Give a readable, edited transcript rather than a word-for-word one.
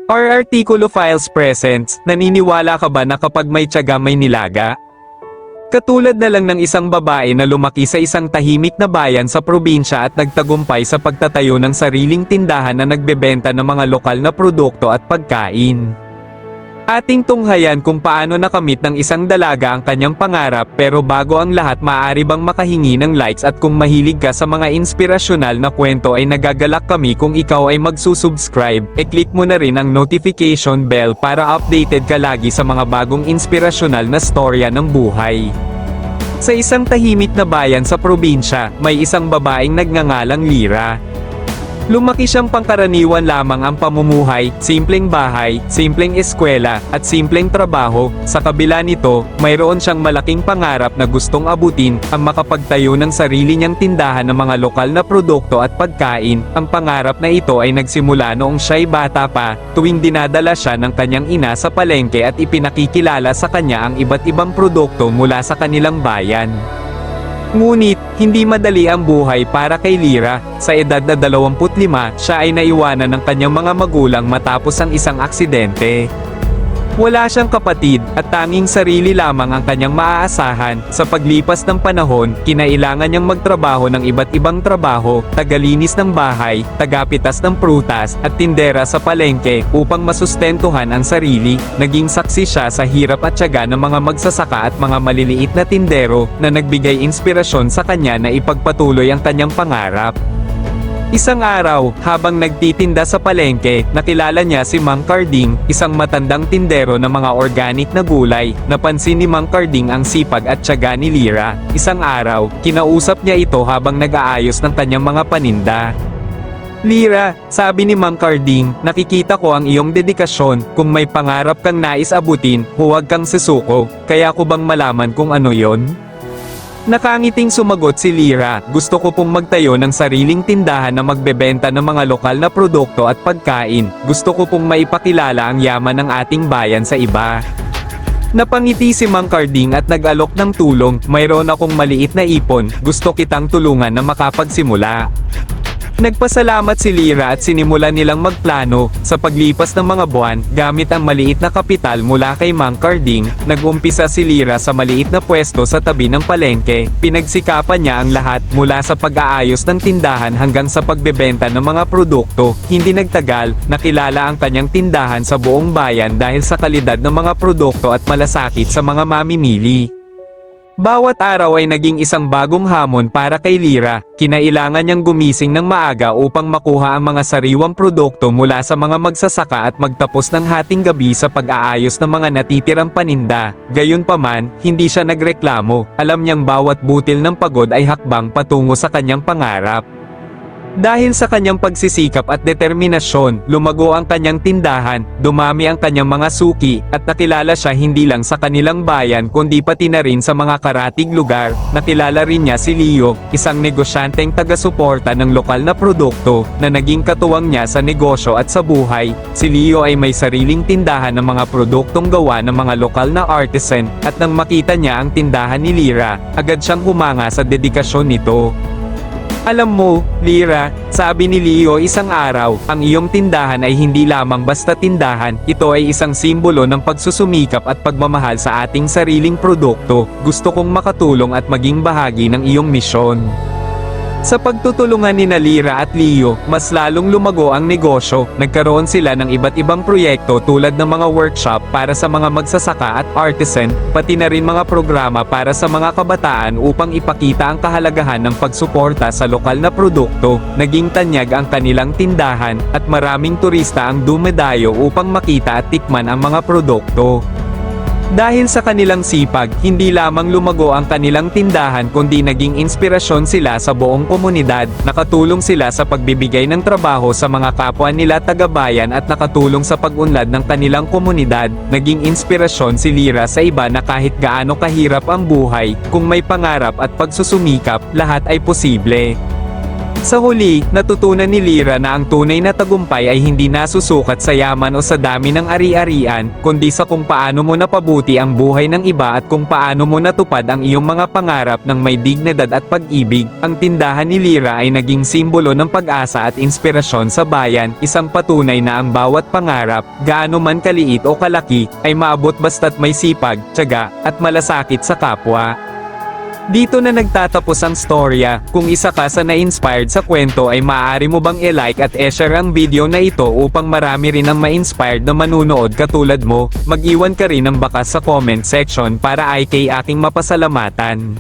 Our Artikulo Files presents, naniniwala ka ba na kapag may tiyaga may nilaga? Katulad na lang ng isang babae na lumaki sa isang tahimik na bayan sa probinsya at nagtagumpay sa pagtatayo ng sariling tindahan na nagbebenta ng mga lokal na produkto at pagkain. Ating tunghayan kung paano nakamit ng isang dalaga ang kanyang pangarap, pero bago ang lahat, maaari bang makahingi ng likes, at kung mahilig ka sa mga inspirasyonal na kwento ay nagagalak kami kung ikaw ay magsusubscribe, e-click mo na rin ang notification bell para updated ka lagi sa mga bagong inspirasyonal na storya ng buhay. Sa isang tahimik na bayan sa probinsya, may isang babaeng nagngangalang Lyra. Lumaki siyang pangkaraniwan lamang ang pamumuhay, simpleng bahay, simpleng eskwela, at simpleng trabaho. Sa kabila nito, mayroon siyang malaking pangarap na gustong abutin, ang makapagtayo ng sarili niyang tindahan ng mga lokal na produkto at pagkain. Ang pangarap na ito ay nagsimula noong siya'y bata pa, tuwing dinadala siya ng kanyang ina sa palengke at ipinakikilala sa kanya ang iba't ibang produkto mula sa kanilang bayan. Ngunit, hindi madali ang buhay para kay Lyra. Sa edad na 25, siya ay naiwanan ng kanyang mga magulang matapos ang isang aksidente. Wala siyang kapatid, at tanging sarili lamang ang kanyang maaasahan. Sa paglipas ng panahon, kinailangan niyang magtrabaho ng iba't ibang trabaho, tagalinis ng bahay, tagapitas ng prutas, at tindera sa palengke, upang masustentuhan ang sarili. Naging saksi siya sa hirap at tiyaga ng mga magsasaka at mga maliliit na tindero, na nagbigay inspirasyon sa kanya na ipagpatuloy ang kanyang pangarap. Isang araw, habang nagtitinda sa palengke, nakilala niya si Mang Carding, isang matandang tindero ng mga organic na gulay. Napansin ni Mang Carding ang sipag at tiyaga ni Lyra. Isang araw, kinausap niya ito habang nag-aayos ng kanyang mga paninda. Lyra, sabi ni Mang Carding, nakikita ko ang iyong dedikasyon. Kung may pangarap kang nais abutin, huwag kang susuko. Kaya ko bang malaman kung ano yon? Nakangiting sumagot si Lyra, gusto ko pong magtayo ng sariling tindahan na magbebenta ng mga lokal na produkto at pagkain. Gusto ko pong maipakilala ang yaman ng ating bayan sa iba. Napangiti si Mang Carding at nag-alok ng tulong. Mayroon akong maliit na ipon, gusto kitang tulungan na makapagsimula. Nagpasalamat si Lyra at sinimulan nilang magplano. Sa paglipas ng mga buwan, gamit ang maliit na kapital mula kay Mang Carding, nag-umpisa si Lyra sa maliit na pwesto sa tabi ng palengke. Pinagsikapan niya ang lahat, mula sa pag-aayos ng tindahan hanggang sa pagbebenta ng mga produkto. Hindi nagtagal, nakilala ang kanyang tindahan sa buong bayan dahil sa kalidad ng mga produkto at malasakit sa mga mamimili. Bawat araw ay naging isang bagong hamon para kay Lyra. Kinailangan niyang gumising ng maaga upang makuha ang mga sariwang produkto mula sa mga magsasaka at magtapos ng hating gabi sa pag-aayos ng mga natitirang paninda. Gayunpaman, hindi siya nagreklamo. Alam niyang bawat butil ng pagod ay hakbang patungo sa kanyang pangarap. Dahil sa kanyang pagsisikap at determinasyon, lumago ang kanyang tindahan, dumami ang kanyang mga suki, at nakilala siya hindi lang sa kanilang bayan kundi pati na rin sa mga karatig lugar. Nakilala rin niya si Leo, isang negosyanteng taga-suporta ng lokal na produkto, na naging katuwang niya sa negosyo at sa buhay. Si Leo ay may sariling tindahan ng mga produktong gawa ng mga lokal na artisan, at nang makita niya ang tindahan ni Lyra, agad siyang humanga sa dedikasyon nito. Alam mo, Lyra, sabi ni Leo isang araw, ang iyong tindahan ay hindi lamang basta tindahan, ito ay isang simbolo ng pagsusumikap at pagmamahal sa ating sariling produkto. Gusto kong makatulong at maging bahagi ng iyong misyon. Sa pagtutulungan ni Lyra at Leo, mas lalong lumago ang negosyo. Nagkaroon sila ng iba't ibang proyekto tulad ng mga workshop para sa mga magsasaka at artisan, pati na rin mga programa para sa mga kabataan upang ipakita ang kahalagahan ng pagsuporta sa lokal na produkto. Naging tanyag ang kanilang tindahan, at maraming turista ang dumadayo upang makita at tikman ang mga produkto. Dahil sa kanilang sipag, hindi lamang lumago ang kanilang tindahan kundi naging inspirasyon sila sa buong komunidad. Nakatulong sila sa pagbibigay ng trabaho sa mga kapwa nila taga-bayan at nakatulong sa pag-unlad ng kanilang komunidad. Naging inspirasyon si Lyra sa iba na kahit gaano kahirap ang buhay, kung may pangarap at pagsusumikap, lahat ay posible. Sa huli, natutunan ni Lyra na ang tunay na tagumpay ay hindi nasusukat sa yaman o sa dami ng ari-arian, kundi sa kung paano mo napabuti ang buhay ng iba at kung paano mo natupad ang iyong mga pangarap ng may dignidad at pag-ibig. Ang tindahan ni Lyra ay naging simbolo ng pag-asa at inspirasyon sa bayan, isang patunay na ang bawat pangarap, gaano man kaliit o kalaki, ay maabot basta't may sipag, tiyaga, at malasakit sa kapwa. Dito na nagtatapos ang storya. Kung isa ka sa na-inspired sa kwento ay maaari mo bang i-like at i-share ang video na ito upang marami rin ang ma-inspired na manunood katulad mo. Mag-iwan ka rin ng bakas sa comment section para ay kay aking mapasalamatan.